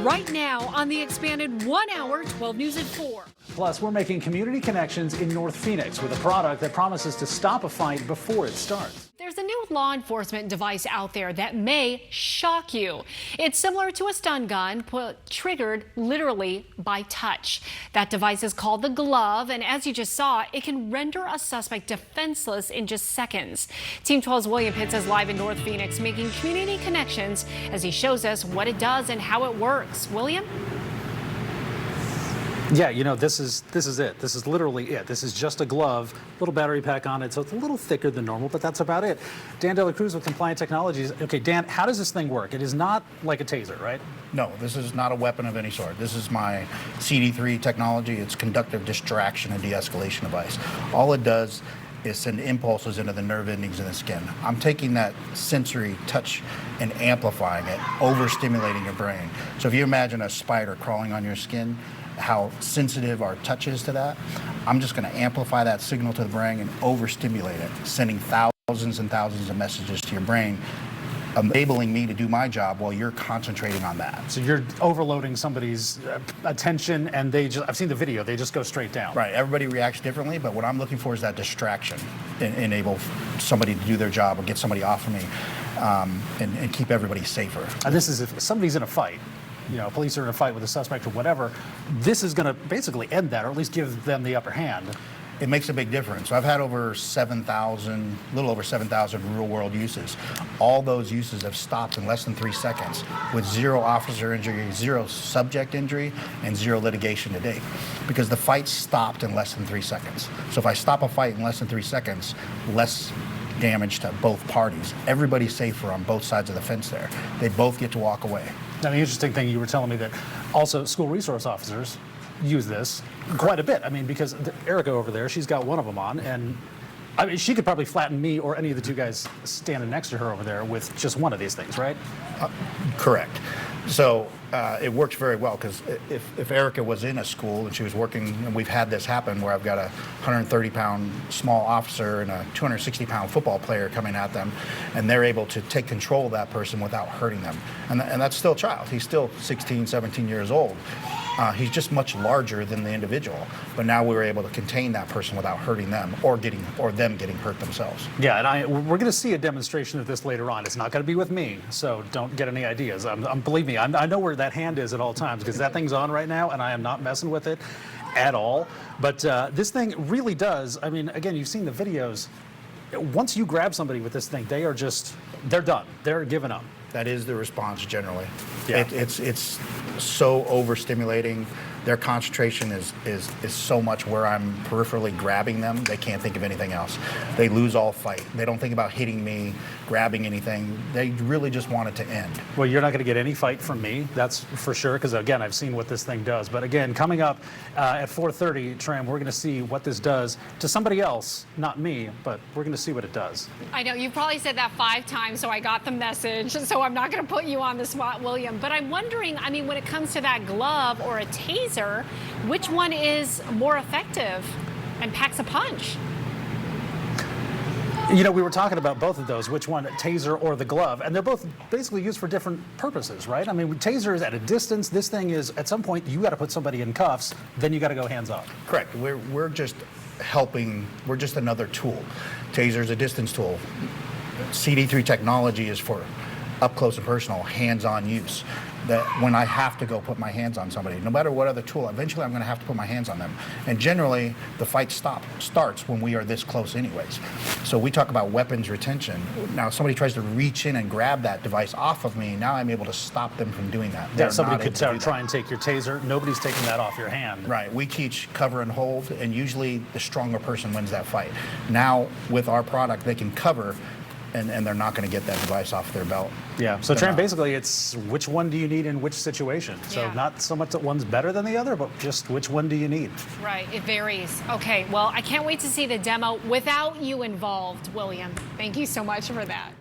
right now on the expanded 1 hour 12 News at 4. Plus, we're making community connections in North Phoenix with a product that promises to stop a fight before it starts. There's a new law enforcement device out there that may shock you. It's similar to a stun gun, triggered literally by touch. That device is called the G.L.O.V.E, and as you just saw, it can render a suspect defenseless in just seconds. Team 12's William Pitts is live in North Phoenix making community connections as he shows us what it does and how it works. William? Yeah, you know, this is it. This is literally it. This is just a glove, little battery pack on it, so it's a little thicker than normal, but that's about it. Dan De La Cruz with Compliant Technologies. Okay, Dan, how does this thing work? It is not like a taser, right? No, this is not a weapon of any sort. This is my CD3 technology. It's conductive distraction and de-escalation device. All it does is send impulses into the nerve endings in the skin. I'm taking that sensory touch and amplifying it, overstimulating your brain. So if you imagine a spider crawling on your skin, how sensitive our touch is to that, I'm just going to amplify that signal to the brain and overstimulate it, sending thousands and thousands of messages to your brain, enabling me to do my job while you're concentrating on that. So you're overloading somebody's attention, and I've seen the video, they just go straight down. Right, everybody reacts differently, but what I'm looking for is that distraction, enable somebody to do their job or get somebody off of me, and keep everybody safer. And this is if somebody's in a fight. You know, police are in a fight with a suspect or whatever, this is going to basically end that, or at least give them the upper hand. It makes a big difference. I've had over 7,000, a little over 7,000 real-world uses. All those uses have stopped in less than 3 seconds with 0 officer injury, 0 subject injury, and 0 litigation to date, because the fight stopped in less than 3 seconds. So if I stop a fight in less than 3 seconds, less damage to both parties. Everybody's safer on both sides of the fence there. They both get to walk away. Now, the interesting thing, you were telling me that also school resource officers use this quite a bit. I mean, because Erica over there, she's got one of them on, and I mean, she could probably flatten me or any of the 2 guys standing next to her over there with just one of these things, right? Correct. So it works very well, because if Erica was in a school and she was working, and we've had this happen where I've got a 130-pound small officer and a 260-pound football player coming at them, and they're able to take control of that person without hurting them. And that's still a child. He's still 16, 17 years old. He's just much larger than the individual, but now we were able to contain that person without hurting them or them getting hurt themselves. Yeah, and we're going to see a demonstration of this later on. It's not going to be with me, so don't get any ideas. Believe me, I know where that hand is at all times, because that thing's on right now, and I am not messing with it at all. But this thing really does. I mean, again, you've seen the videos. Once you grab somebody with this thing, they're done. They're giving up. That is the response generally. Yeah. It's so overstimulating. Their concentration is so much where I'm peripherally grabbing them, they can't think of anything else. They lose all fight. They don't think about hitting me, grabbing anything. They really just want it to end. Well, you're not going to get any fight from me, that's for sure, because again, I've seen what this thing does. But again, coming up at 4:30, Tram, we're going to see what this does to somebody else, not me, but we're going to see what it does. I know, you probably said that 5 times, so I got the message. So I'm not going to put you on the spot, William. But I'm wondering, I mean, when it comes to that glove or a taser, which one is more effective and packs a punch? You know, we were talking about both of those, which one, taser or the glove, and they're both basically used for different purposes, right? I mean, taser is at a distance. This thing is, at some point, you got to put somebody in cuffs, then you got to go hands off. Correct. We're just helping. We're just another tool. Taser is a distance tool. CD3 technology is for up close and personal, hands-on use. That when I have to go put my hands on somebody, no matter what other tool, eventually I'm going to have to put my hands on them. And generally, the fight starts when we are this close anyways. So we talk about weapons retention. Now, if somebody tries to reach in and grab that device off of me, now I'm able to stop them from doing that. Yeah, somebody could try and take your taser. Nobody's taking that off your hand. Right. We teach cover and hold, and usually the stronger person wins that fight. Now, with our product, they can cover, and they're not going to get that device off their belt. Yeah, so Tran, basically it's which one do you need in which situation? So Yeah. not so much that one's better than the other, but just which one do you need? Right, it varies. Okay, well, I can't wait to see the demo without you involved, William. Thank you so much for that.